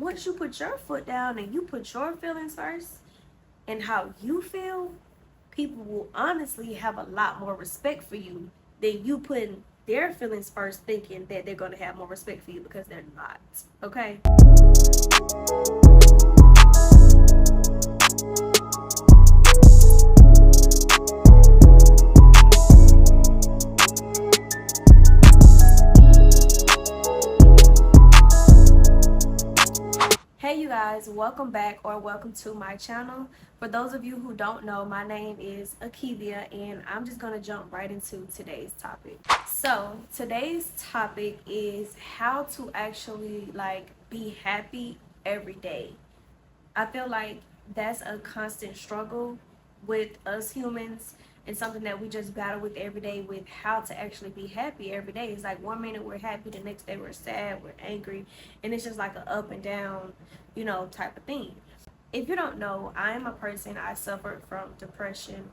once you put your foot down and you put your feelings first and how you feel, people will honestly have a lot more respect for you than you putting their feelings first thinking that they're going to have more respect for you, because they're not. Okay? Hey you guys, welcome back or welcome to my channel. For those of you who don't know, my name is Akivia and I'm just gonna jump right into today's topic. So today's topic is how to actually be happy every day. I feel like that's a constant struggle with us humans, and something that we just battle with every day, with how to actually be happy every day. It's like one minute we're happy, the next day we're sad, we're angry, and it's just like an up and down, type of thing. If you don't know, I am a person, I suffered from depression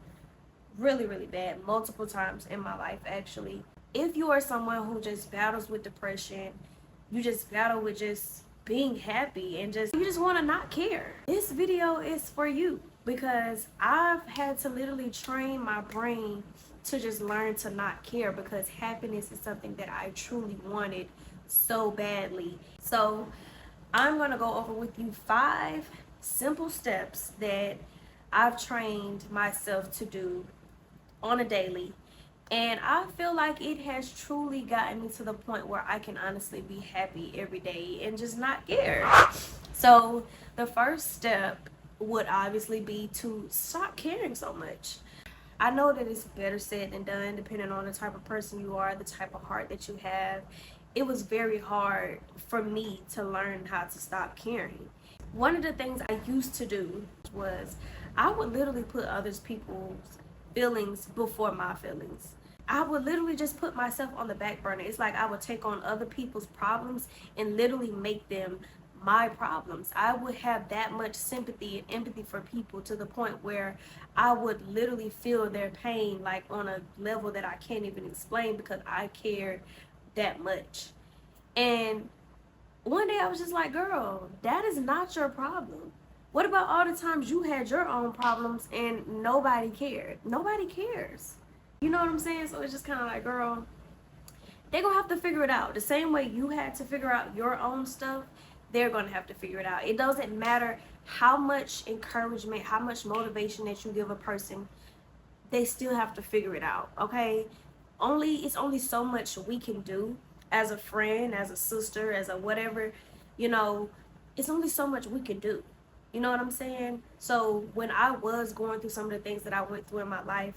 really, really bad, multiple times in my life actually. If you are someone who just battles with depression, you just battle with just being happy and you just want to not care, this video is for you, because I've had to literally train my brain to just learn to not care, because happiness is something that I truly wanted so badly. So I'm going to go over with you 5 simple steps that I've trained myself to do on a daily, and I feel like it has truly gotten me to the point where I can honestly be happy every day and just not care. So the first step would obviously be to stop caring so much. I know that it's better said than done, depending on the type of person you are, the type of heart that you have. It was very hard for me to learn how to stop caring. One of the things I used to do was I would literally put other people's feelings before my feelings. I would literally just put myself on the back burner. It's like I would take on other people's problems and literally make them my problems. I would have that much sympathy and empathy for people, to the point where I would literally feel their pain like on a level that I can't even explain, because I cared that much. And one day I was just like, girl, that is not your problem. What about all the times you had your own problems and nobody cared? Nobody cares. You know what I'm saying? So it's just kind of like, girl, they're going to have to figure it out. The same way you had to figure out your own stuff, they're going to have to figure it out. It doesn't matter how much encouragement, how much motivation that you give a person, they still have to figure it out, okay? It's only so much we can do as a friend, as a sister, as a whatever, it's only so much we can do. You know what I'm saying? So when I was going through some of the things that I went through in my life,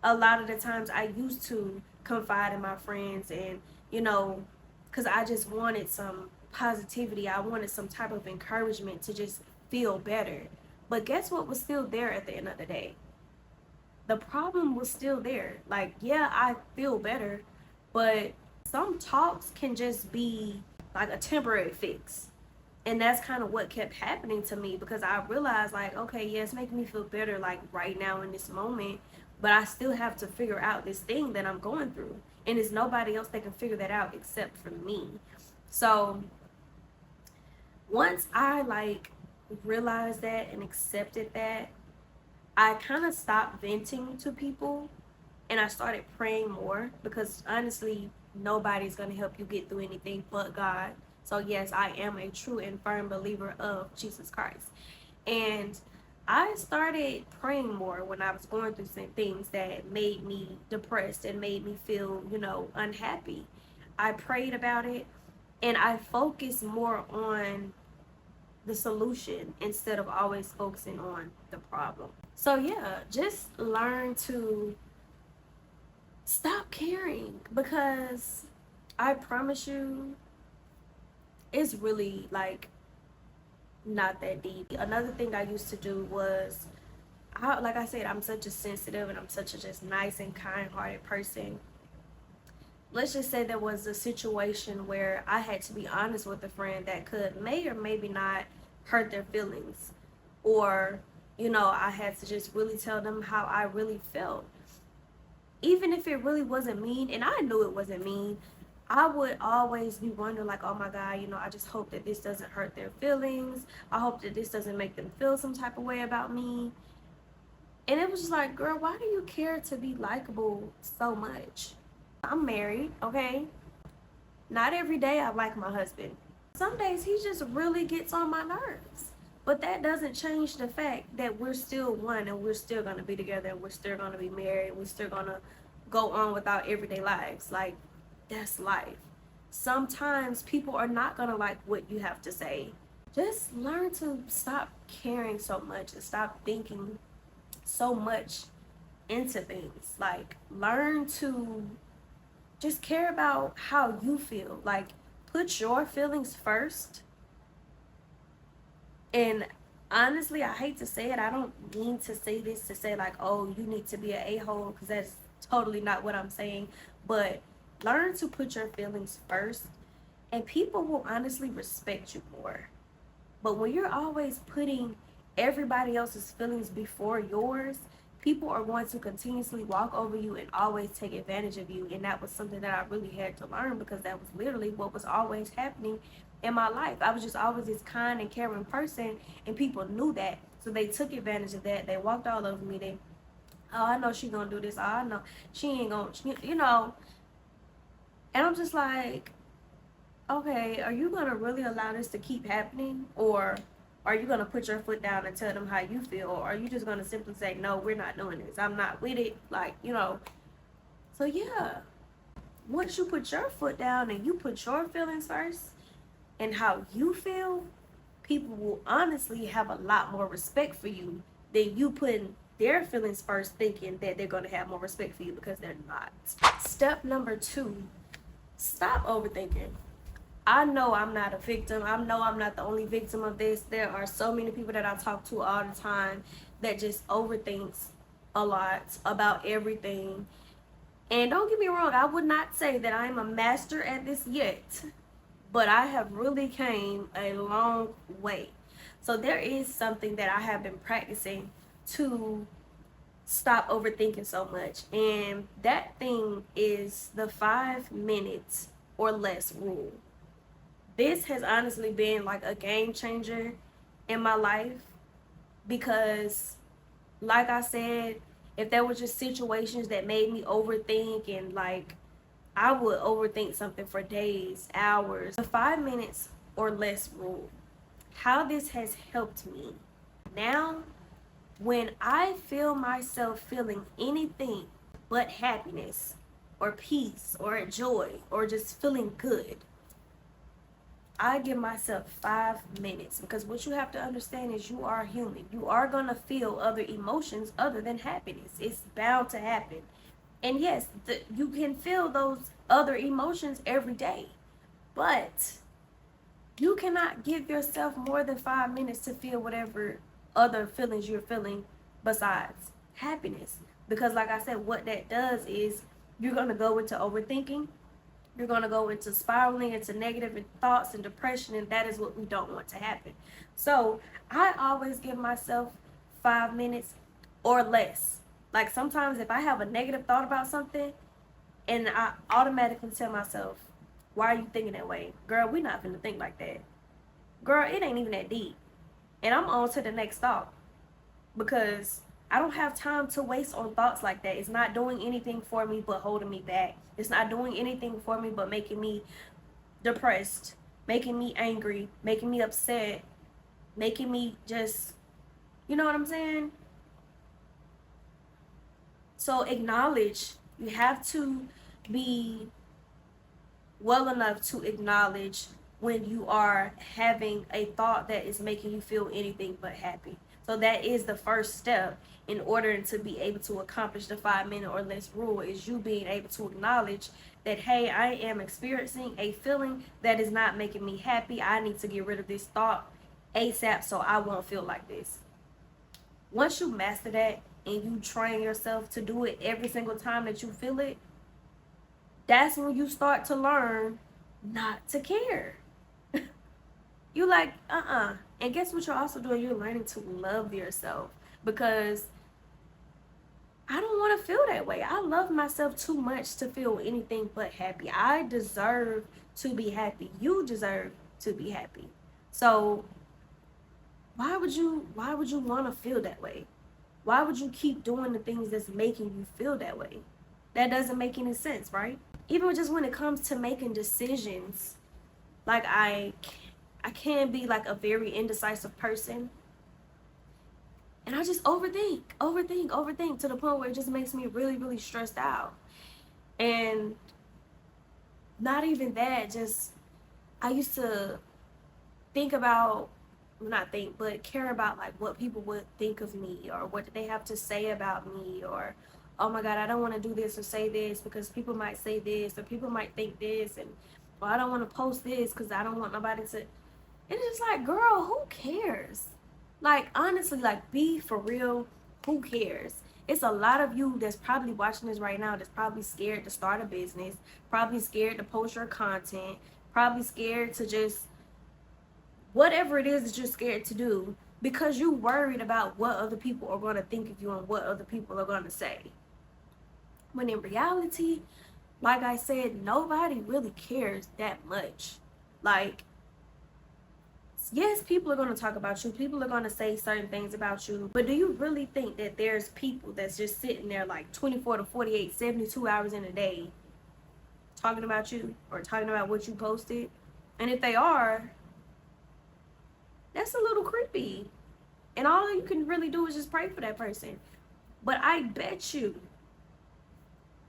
a lot of the times I used to confide in my friends, and because I just wanted some positivity, I wanted some type of encouragement to just feel better. But guess what was still there at the end of the day? The problem was still there. Like, yeah, I feel better, but some talks can just be like a temporary fix. And that's kind of what kept happening to me, because I realized, like, okay, yeah, it's making me feel better like right now in this moment, but I still have to figure out this thing that I'm going through, and there's nobody else that can figure that out except for me. So once I realized that and accepted that, I kind of stopped venting to people and I started praying more, because honestly, nobody's going to help you get through anything but God. So yes, I am a true and firm believer of Jesus Christ. And I started praying more when I was going through some things that made me depressed and made me feel, unhappy. I prayed about it and I focused more on the solution instead of always focusing on the problem. So yeah, just learn to stop caring, because I promise you, it's really not that deep. Another thing I used to do was, like I said, I'm such a sensitive and I'm such a just nice and kind-hearted person. Let's just say there was a situation where I had to be honest with a friend that may or maybe not hurt their feelings, or I had to just really tell them how I really felt. Even if it really wasn't mean, and I knew it wasn't mean, I would always be wondering, like, oh my God, you know, I just hope that this doesn't hurt their feelings. I hope that this doesn't make them feel some type of way about me. And it was just like, girl, why do you care to be likable so much? I'm married, okay? Not every day I like my husband. Some days he just really gets on my nerves. But that doesn't change the fact that we're still one and we're still gonna be together and we're still gonna be married. We're still gonna go on with our everyday lives. Like, that's life. Sometimes people are not gonna like what you have to say. Just learn to stop caring so much and stop thinking so much into things. Like, learn to just care about how you feel. Like, put your feelings first. And honestly, I hate to say it, I don't mean to say this to say like, oh, you need to be an a-hole, because that's totally not what I'm saying. But learn to put your feelings first, and people will honestly respect you more. But when you're always putting everybody else's feelings before yours, people are going to continuously walk over you and always take advantage of you. And that was something that I really had to learn, because that was literally what was always happening in my life. I was just always this kind and caring person, and people knew that. So they took advantage of that. They walked all over me. They, oh, I know she gonna do this. Oh, I know she ain't gonna, you know. And I'm just like, okay, are you gonna really allow this to keep happening, or are you gonna put your foot down and tell them how you feel, or are you just gonna simply say, no, we're not doing this, I'm not with it, like, you know? So yeah, once you put your foot down and you put your feelings first and how you feel, people will honestly have a lot more respect for you than you putting their feelings first thinking that they're gonna have more respect for you, because they're not. Step number 2, stop overthinking. I know I'm not a victim. I know I'm not the only victim of this. There are so many people that I talk to all the time that just overthinks a lot about everything. And don't get me wrong, I would not say that I'm a master at this yet, but I have really came a long way. So there is something that I have been practicing to stop overthinking so much. And that thing is the 5 minutes or less rule. This has honestly been like a game changer in my life, because like I said, if there were just situations that made me overthink, and like I would overthink something for days, hours. The 5 minutes or less rule, how this has helped me. Now, when I feel myself feeling anything but happiness or peace or joy or just feeling good, I give myself 5 minutes, because what you have to understand is you are human. You are going to feel other emotions other than happiness. It's bound to happen. And yes, you can feel those other emotions every day, but you cannot give yourself more than 5 minutes to feel whatever other feelings you're feeling besides happiness. Because like I said, what that does is you're going to go into overthinking. You're going to go into spiraling into negative thoughts and depression, and that is what we don't want to happen. So I always give myself 5 minutes or less. Like, sometimes if I have a negative thought about something, and I automatically tell myself, why are you thinking that way? Girl, we not finna think like that. Girl, it ain't even that deep. And I'm on to the next thought, because I don't have time to waste on thoughts like that. It's not doing anything for me but holding me back. It's not doing anything for me but making me depressed, making me angry, making me upset, making me just, you know what I'm saying? So acknowledge. You have to be well enough to acknowledge when you are having a thought that is making you feel anything but happy. So that is the first step in order to be able to accomplish the 5 minute or less rule, is you being able to acknowledge that, hey, I am experiencing a feeling that is not making me happy. I need to get rid of this thought ASAP so I won't feel like this. Once you master that and you train yourself to do it every single time that you feel it, that's when you start to learn not to care. You like, and guess what you're also doing? You're learning to love yourself, because I don't want to feel that way. I love myself too much to feel anything but happy. I deserve to be happy. You deserve to be happy. So why would you want to feel that way? Why would you keep doing the things that's making you feel that way? That doesn't make any sense, right? Even just when it comes to making decisions, like I can be like a very indecisive person, and I just overthink to the point where it just makes me really, really stressed out. And not even that, just I used to think about, well, not think, but care about like what people would think of me, or what they have to say about me, or oh my god, I don't want to do this or say this because people might say this, or people might think this, and well, I don't want to post this because I don't want nobody to. And it's like, girl, who cares? Like, honestly, like, be for real. Who cares? It's a lot of you that's probably watching this right now that's probably scared to start a business, probably scared to post your content, probably scared to just whatever it is that you're scared to do because you're worried about what other people are going to think of you and what other people are going to say. When in reality, like I said, nobody really cares that much. Like, yes, people are going to talk about you. People are going to say certain things about you. But do you really think that there's people that's just sitting there like 24 to 48, 72 hours in a day talking about you or talking about what you posted? And if they are, that's a little creepy. And all you can really do is just pray for that person. But I bet you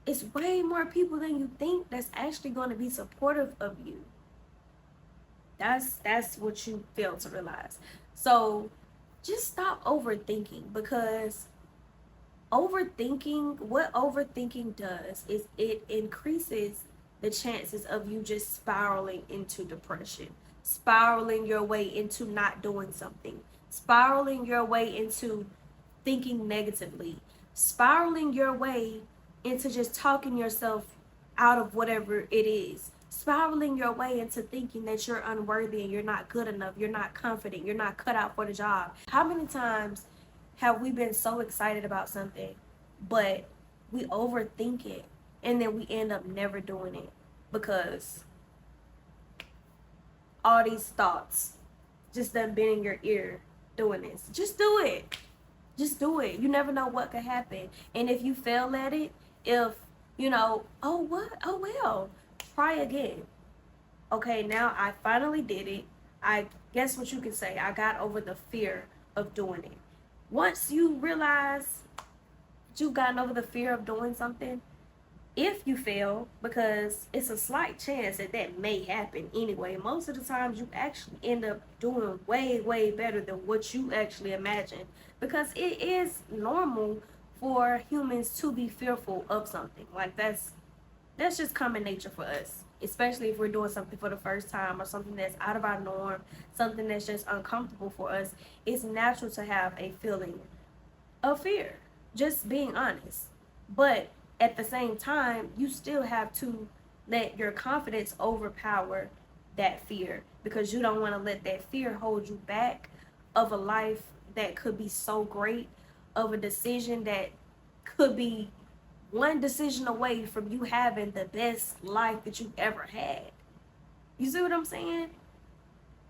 it's way more people than you think that's actually going to be supportive of you. That's what you fail to realize. So just stop overthinking, because what overthinking does is it increases the chances of you just spiraling into depression, spiraling your way into not doing something, spiraling your way into thinking negatively, spiraling your way into just talking yourself out of whatever it is, spiraling your way into thinking that you're unworthy and you're not good enough, you're not confident, you're not cut out for the job. How many times have we been so excited about something, but we overthink it and then we end up never doing it because all these thoughts just done been in your ear doing this? Just do it. Just do it. You never know what could happen. And if you fail at it, if oh what? Oh well, try again. Okay, now I finally did it. I guess what you can say, I got over the fear of doing it. Once you realize you've gotten over the fear of doing something, if you fail, because it's a slight chance that that may happen anyway, most of the times you actually end up doing way, way better than what you actually imagined, because it is normal for humans to be fearful of something. Like, that's just common nature for us, especially if we're doing something for the first time or something that's out of our norm, something that's just uncomfortable for us. It's natural to have a feeling of fear, just being honest. But at the same time, you still have to let your confidence overpower that fear, because you don't want to let that fear hold you back of a life that could be so great, of a decision that could be one decision away from you having the best life that you've ever had. You see what I'm saying?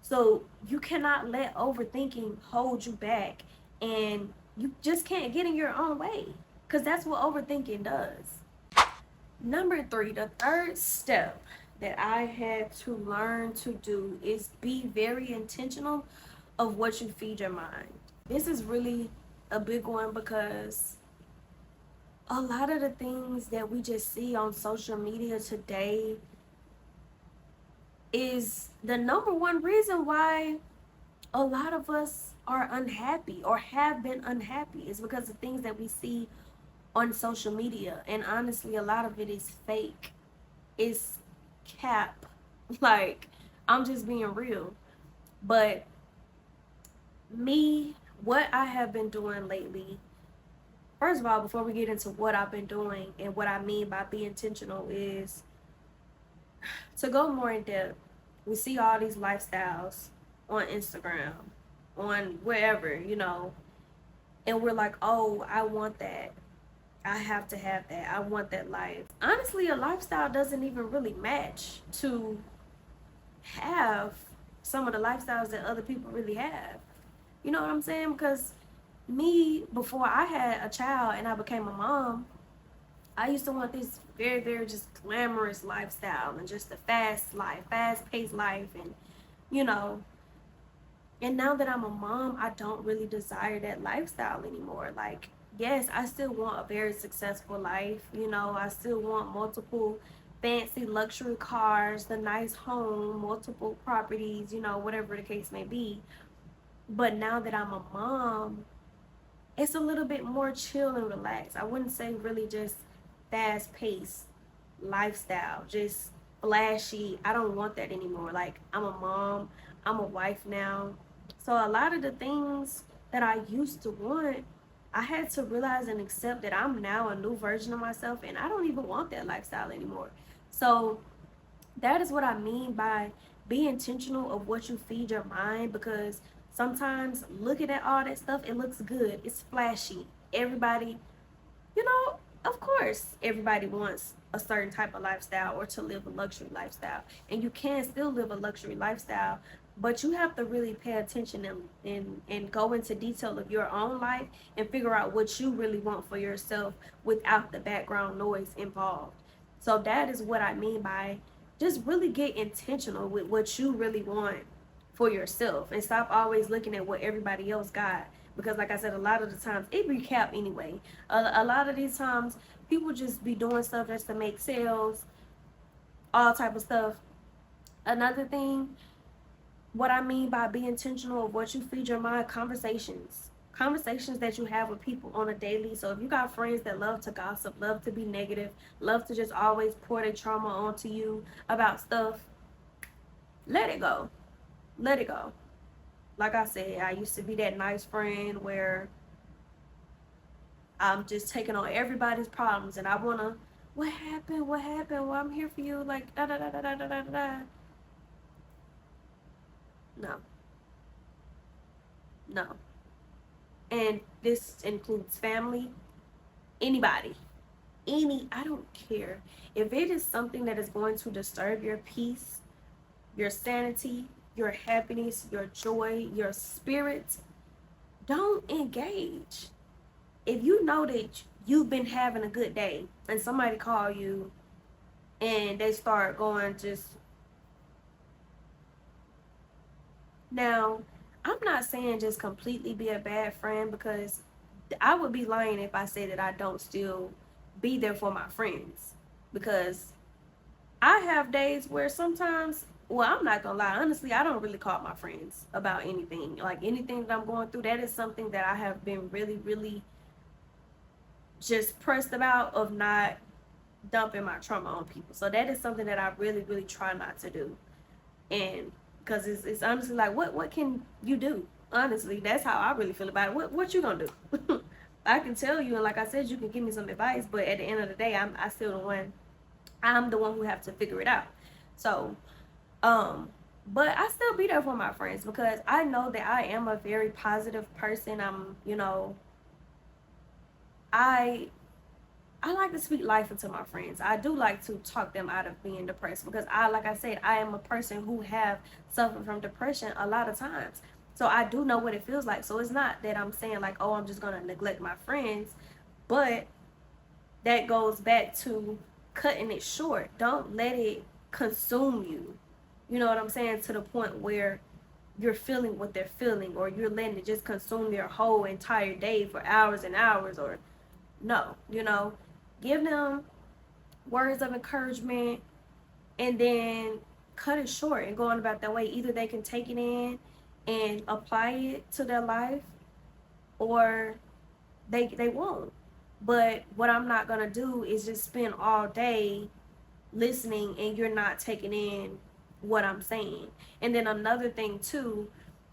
So you cannot let overthinking hold you back, and you just can't get in your own way, because that's what overthinking does. Number 3, the third step that I had to learn to do is be very intentional of what you feed your mind. This is really a big one, because a lot of the things that we just see on social media today is the number one reason why a lot of us are unhappy or have been unhappy, is because of things that we see on social media. And honestly, a lot of it is fake. It's cap. Like, I'm just being real. But me, what I have been doing lately, first of all, before we get into what I've been doing and what I mean by be intentional, is to go more in depth. We see all these lifestyles on Instagram, on wherever, and we're like, oh, I want that. I have to have that. I want that life. Honestly, a lifestyle doesn't even really match to have some of the lifestyles that other people really have. You know what I'm saying? Because me, before I had a child and I became a mom, I used to want this very, very just glamorous lifestyle and just a fast life, fast paced life. And, you know, and now that I'm a mom, I don't really desire that lifestyle anymore. Like, yes, I still want a very successful life. You know, I still want multiple fancy luxury cars, the nice home, multiple properties, you know, whatever the case may be. But now that I'm a mom, it's a little bit more chill and relaxed. I wouldn't say really just fast paced lifestyle, just flashy. I don't want that anymore. Like, I'm a mom, I'm a wife now. So a lot of the things that I used to want, I had to realize and accept that I'm now a new version of myself and I don't even want that lifestyle anymore. So that is what I mean by be intentional of what you feed your mind, because sometimes looking at all that stuff, it looks good, it's flashy. Everybody, you know, of course, everybody wants a certain type of lifestyle or to live a luxury lifestyle. And you can still live a luxury lifestyle, but you have to really pay attention and go into detail of your own life and figure out what you really want for yourself without the background noise involved. So that is what I mean by just really get intentional with what you really want for yourself and stop always looking at what everybody else got, because like I said, a lot of the times it be cap anyway. A lot of these times people just be doing stuff just to make sales, all type of stuff. Another thing, what I mean by be intentional of what you feed your mind, conversations that you have with people on a daily. So if you got friends that love to gossip, love to be negative, love to just always pour their trauma onto you about stuff, let it go. Let it go. Like I said, I used to be that nice friend where I'm just taking on everybody's problems and I wanna, what happened? What happened? Well, I'm here for you. Like da da da da da da da da. No, no. And this includes family, anybody, I don't care. If it is something that is going to disturb your peace, your sanity, your happiness, your joy, your spirit, don't engage. If you know that you've been having a good day and somebody call you and they start going just, now I'm not saying just completely be a bad friend, because I would be lying if I say that I don't still be there for my friends, because I have days where sometimes, well, I'm not gonna lie, honestly, I don't really call my friends about anything. Like anything that I'm going through, that is something that I have been really, really just pressed about, of not dumping my trauma on people. So that is something that I really, really try not to do. And because it's honestly like, what can you do? Honestly, that's how I really feel about it. What you gonna do? I can tell you, and like I said, you can give me some advice, but at the end of the day, I'm the one who have to figure it out. So, but I still be there for my friends because I know that I am a very positive person. I I like to speak life into my friends. I do like to talk them out of being depressed, because like I said, I am a person who have suffered from depression a lot of times. So I do know what it feels like. So it's not that I'm saying like, oh, I'm just gonna neglect my friends, but that goes back to cutting it short. Don't let it consume you. You know what I'm saying? To the point where you're feeling what they're feeling, or you're letting it just consume your whole entire day for hours and hours, or no, give them words of encouragement and then cut it short and go on about their way. Either they can take it in and apply it to their life, or they won't. But what I'm not gonna do is just spend all day listening and you're not taking in what I'm saying. And then another thing too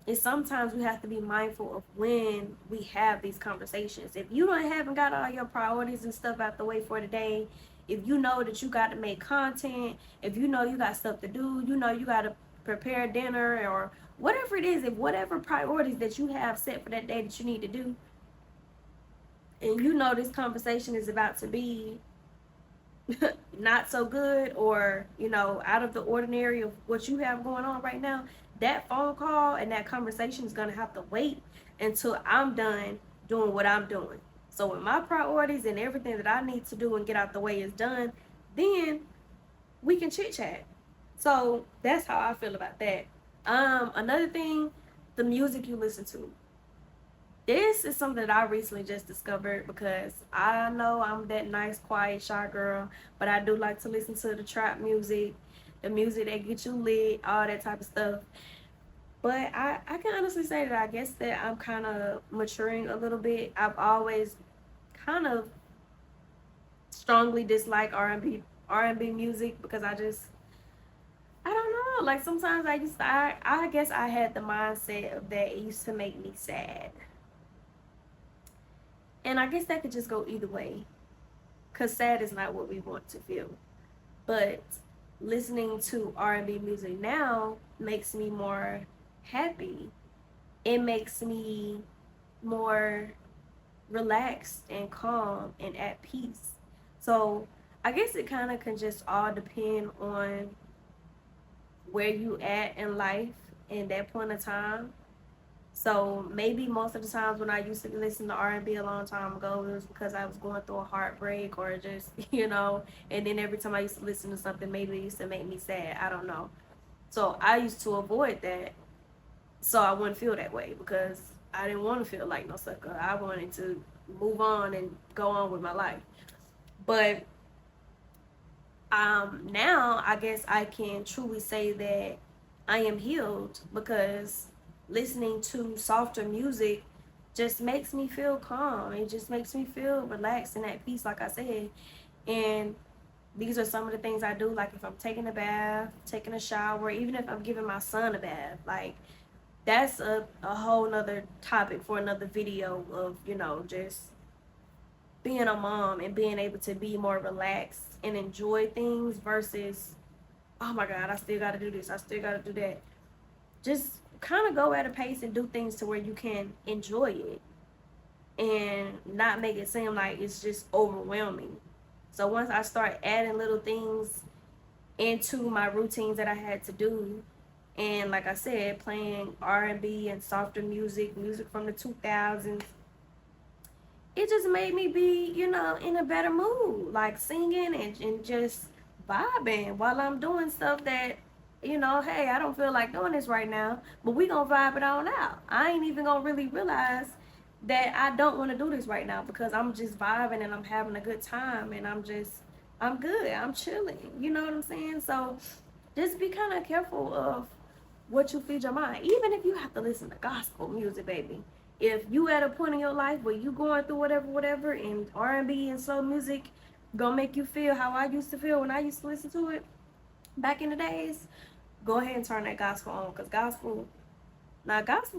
is sometimes we have to be mindful of when we have these conversations. If you haven't got all your priorities and stuff out the way for today, if you know that you got to make content, if you know you got stuff to do, you got to prepare dinner or whatever it is, if whatever priorities that you have set for that day that you need to do, and you know this conversation is about to be not so good, or out of the ordinary of what you have going on right now, that phone call and that conversation is going to have to wait until I'm done doing what I'm doing. So when my priorities and everything that I need to do and get out the way is done, then we can chit chat. So that's how I feel about that. Another thing, the music you listen to. This is something that I recently just discovered, because I know I'm that nice, quiet, shy girl, but I do like to listen to the trap music, the music that gets you lit, all that type of stuff. But I can honestly say that I guess that I'm kind of maturing a little bit. I've always kind of strongly disliked R&B music, because I don't know. Like sometimes I guess I had the mindset of that it used to make me sad. And I guess that could just go either way, because sad is not what we want to feel. But listening to R&B music now makes me more happy. It makes me more relaxed and calm and at peace. So I guess it kind of can just all depend on where you at in life in that point of time. So maybe most of the times when I used to listen to R&B a long time ago, it was because I was going through a heartbreak, or just, and then every time I used to listen to something, maybe it used to make me sad. I don't know. So I used to avoid that so I wouldn't feel that way, because I didn't want to feel like no sucker. I wanted to move on and go on with my life. But now I guess I can truly say that I am healed, because listening to softer music just makes me feel calm. It just makes me feel relaxed and at peace, like I said. And these are some of the things I do, like if I'm taking a bath, taking a shower, even if I'm giving my son a bath. Like that's a whole nother topic for another video of, just being a mom and being able to be more relaxed and enjoy things versus, oh my God, I still got to do this, I still got to do that. Just kind of go at a pace and do things to where you can enjoy it and not make it seem like it's just overwhelming. So once I start adding little things into my routines that I had to do, and like I said, playing R&B and softer music from the 2000s, it just made me be, in a better mood, like singing and just vibing while I'm doing stuff that, hey, I don't feel like doing this right now, but we gonna vibe it on out. I ain't even gonna really realize that I don't want to do this right now, because I'm just vibing and I'm having a good time, and I'm good, I'm chilling, you know what I'm saying? So just be kind of careful of what you feed your mind, even if you have to listen to gospel music, baby. If you at a point in your life where you going through whatever, and R&B and soul music gonna make you feel how I used to feel when I used to listen to it back in the days, go ahead and turn that gospel on, because gospel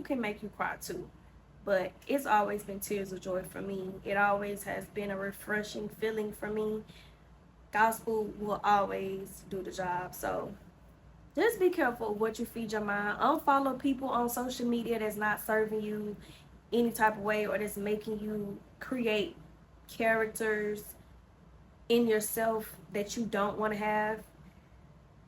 can make you cry too, but it's always been tears of joy for me. It always has been a refreshing feeling for me. Gospel will always do the job. So just be careful of what you feed your mind. Unfollow people on social media that's not serving you any type of way, or that's making you create characters in yourself that you don't want to have.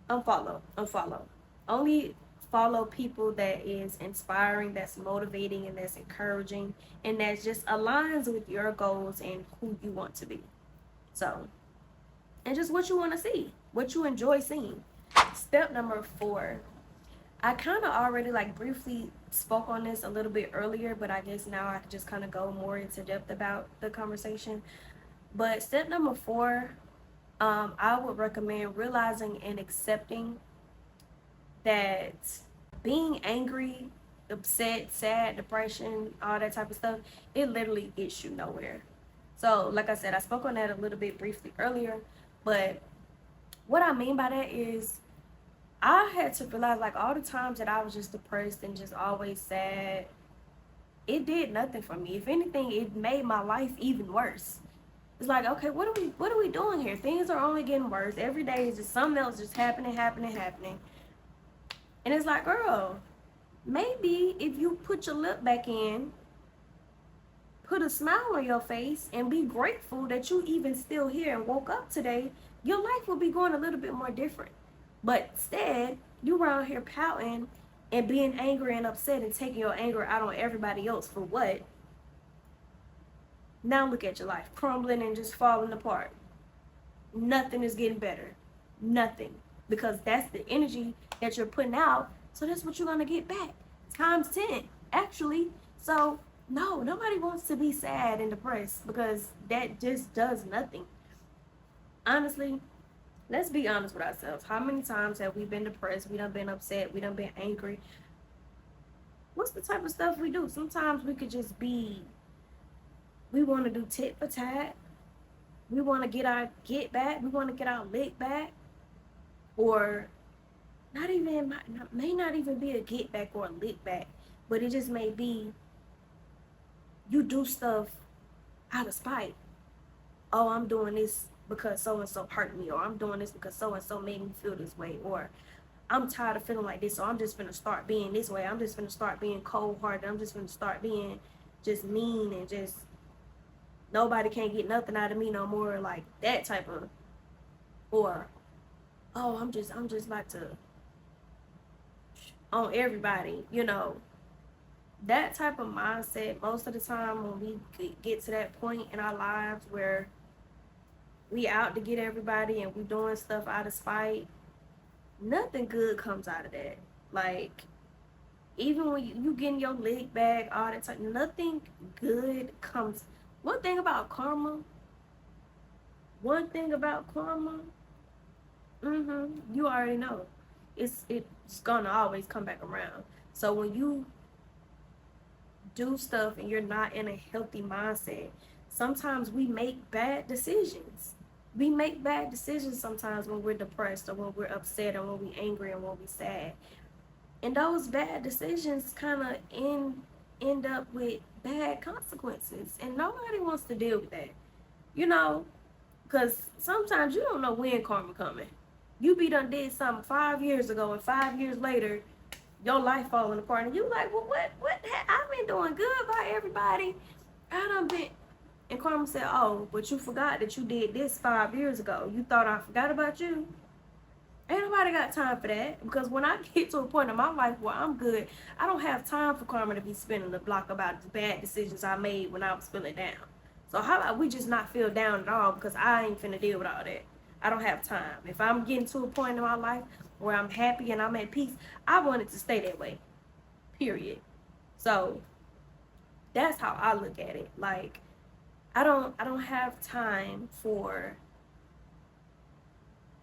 Unfollow. Only follow people that is inspiring, that's motivating, and that's encouraging, and that just aligns with your goals and who you want to be. So, and just what you want to see, what you enjoy seeing. Step number 4. I kind of already briefly spoke on this a little bit earlier, but I guess now I can just kind of go more into depth about the conversation. But step number 4, I would recommend realizing and accepting that being angry, upset, sad, depression, all that type of stuff, it literally gets you nowhere. So like I said, I spoke on that a little bit briefly earlier, but what I mean by that is I had to realize, all the times that I was just depressed and just always sad, it did nothing for me. If anything, it made my life even worse. It's like, okay, what are we doing here? Things are only getting worse. Every day is just something else just happening. And it's like, girl, maybe if you put your lip back in put a smile on your face and be grateful that you even still here and woke up today, your life will be going a little bit more different. But instead, you around here pouting and being angry and upset and taking your anger out on everybody else for what? Now look at your life crumbling and just falling apart. Nothing is getting better. Nothing. Because that's the energy that you're putting out. So that's what you're going to get back. Times 10, actually. So, no, nobody wants to be sad and depressed because that just does nothing. Honestly, let's be honest with ourselves. How many times have we been depressed? We done been upset. We done been angry. What's the type of stuff we do? Sometimes we could just be, we want to do tit for tat. We want to get our get back. We want to get our lick back. Or not even, may not even be a get back or a lick back. But it just may be you do stuff out of spite. Oh, I'm doing this because so-and-so hurt me. Or I'm doing this because so-and-so made me feel this way. Or I'm tired of feeling like this, so I'm just gonna start being this way. I'm just gonna start being cold-hearted. I'm just gonna start being just mean and just nobody can't get nothing out of me no more. Like that type of, or oh, I'm just like to on everybody, you know. That type of mindset, most of the time when we get to that point in our lives where we out to get everybody and we doing stuff out of spite, nothing good comes out of that. Like, even when you getting your leg back, all that time, nothing good comes. One thing about karma, you already know. It's gonna always come back around. So when you do stuff and you're not in a healthy mindset, sometimes we make bad decisions. We make bad decisions sometimes when we're depressed or when we're upset or when we're angry or when we're sad. And those bad decisions kind of end up with bad consequences. And nobody wants to deal with that. You know, because sometimes you don't know when karma coming. You be done did something 5 years ago and 5 years later, your life falling apart. And you like, well, what I've been doing good by everybody. I done been. And karma said, oh, but you forgot that you did this 5 years ago. You thought I forgot about you? Ain't nobody got time for that. Because when I get to a point in my life where I'm good, I don't have time for karma to be spinning the block about the bad decisions I made when I was feeling down. So how about we just not feel down at all, because I ain't finna deal with all that. I don't have time. If I'm getting to a point in my life where I'm happy and I'm at peace, I want it to stay that way. Period. So that's how I look at it. Like, I don't have time for,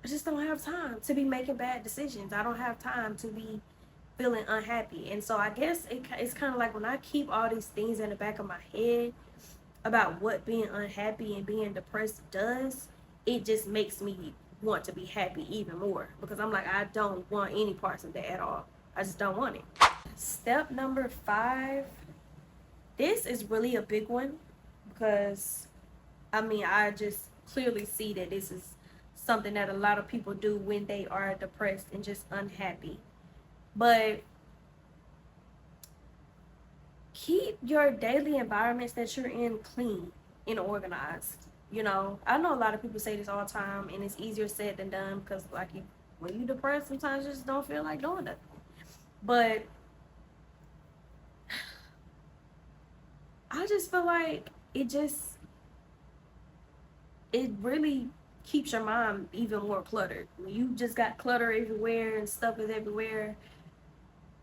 I just don't have time to be making bad decisions. I don't have time to be feeling unhappy. And so I guess it's kind of like when I keep all these things in the back of my head about what being unhappy and being depressed does, it just makes me want to be happy even more, because I'm like, I don't want any parts of that at all. I just don't want it. Step number 5, this is really a big one, because I mean, I just clearly see that this is something that a lot of people do when they are depressed and just unhappy. But keep your daily environments that you're in clean and organized. You know, I know a lot of people say this all the time, and it's easier said than done, because like when you're depressed, sometimes you just don't feel like doing nothing. But I just feel like it really keeps your mind even more cluttered. When you just got clutter everywhere and stuff is everywhere,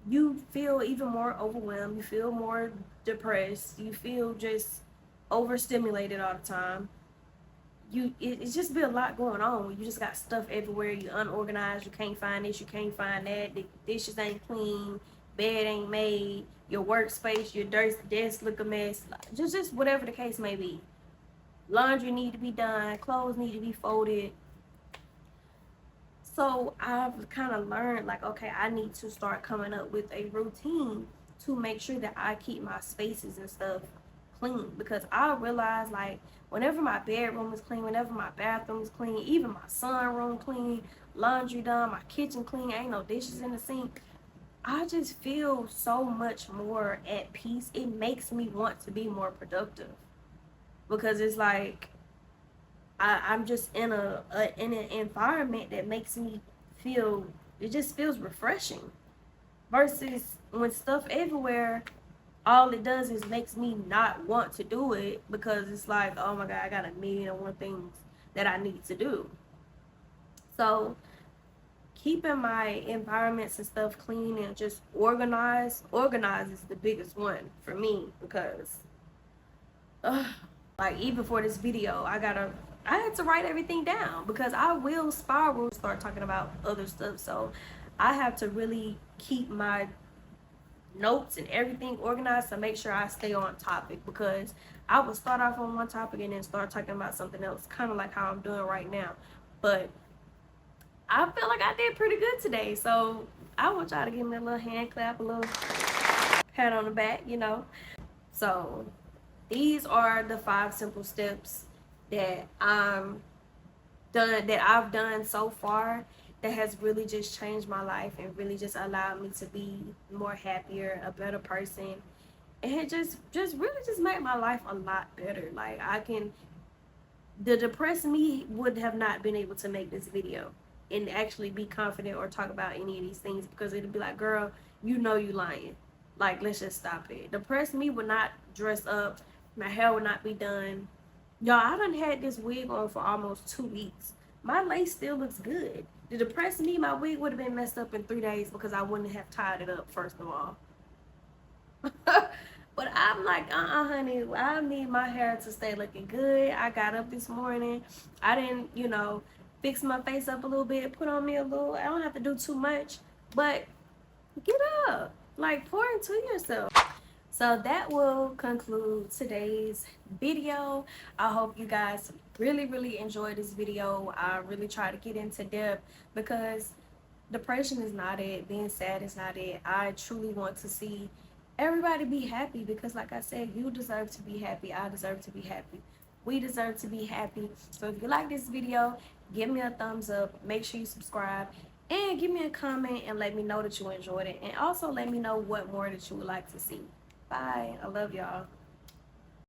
you feel even more overwhelmed. You feel more depressed. You feel just overstimulated all the time. It's just be a lot going on. You just got stuff everywhere. You unorganized. You can't find this. You can't find that. The dishes ain't clean. Bed ain't made. Your workspace, your desk look a mess. Just whatever the case may be. Laundry need to be done. Clothes need to be folded. So I've kind of learned, like, okay, I need to start coming up with a routine to make sure that I keep my spaces and stuff clean. Because I realize, like, whenever my bedroom is clean, whenever my bathroom is clean, even my sunroom clean, laundry done, my kitchen clean, ain't no dishes in the sink, I just feel so much more at peace. It makes me want to be more productive because it's like I'm just in in an environment that makes me feel, it just feels refreshing. Versus when stuff everywhere, all it does is makes me not want to do it because it's like, oh my god, I got a million and one things that I need to do. So keeping my environments and stuff clean and just organized is the biggest one for me because uh, like even for this video I had to write everything down because I will spiral start talking about other stuff. So I have to really keep my notes and everything organized to make sure I stay on topic because I will start off on one topic and then start talking about something else, kind of like how I'm doing right now. But I feel like I did pretty good today, so I want y'all to give me a little hand clap, a little pat on the back, you know. So these are the 5 simple steps that I've done so far that has really just changed my life and really just allowed me to be more happier, a better person. And it just really just made my life a lot better. Like the depressed me would have not been able to make this video and actually be confident or talk about any of these things because it'd be like, girl, you know you lying. Like, let's just stop it. Depressed me would not dress up. My hair would not be done. Y'all, I done had this wig on for almost 2 weeks. My lace still looks good. The depressed me, my wig would have been messed up in 3 days because I wouldn't have tied it up, first of all. But I'm like, honey, I need my hair to stay looking good. I got up this morning. I didn't, fix my face up a little bit, put on me a little. I don't have to do too much, but get up. Like, pour into yourself. So that will conclude today's video. I hope you guys really enjoyed this video. I really try to get into depth because depression is not it, being sad is not it. I truly want to see everybody be happy because like I said, you deserve to be happy. I deserve to be happy. We deserve to be happy. So if you like this video, give me a thumbs up, make sure you subscribe, and give me a comment and let me know that you enjoyed it, and also let me know what more that you would like to see. Bye. I love y'all.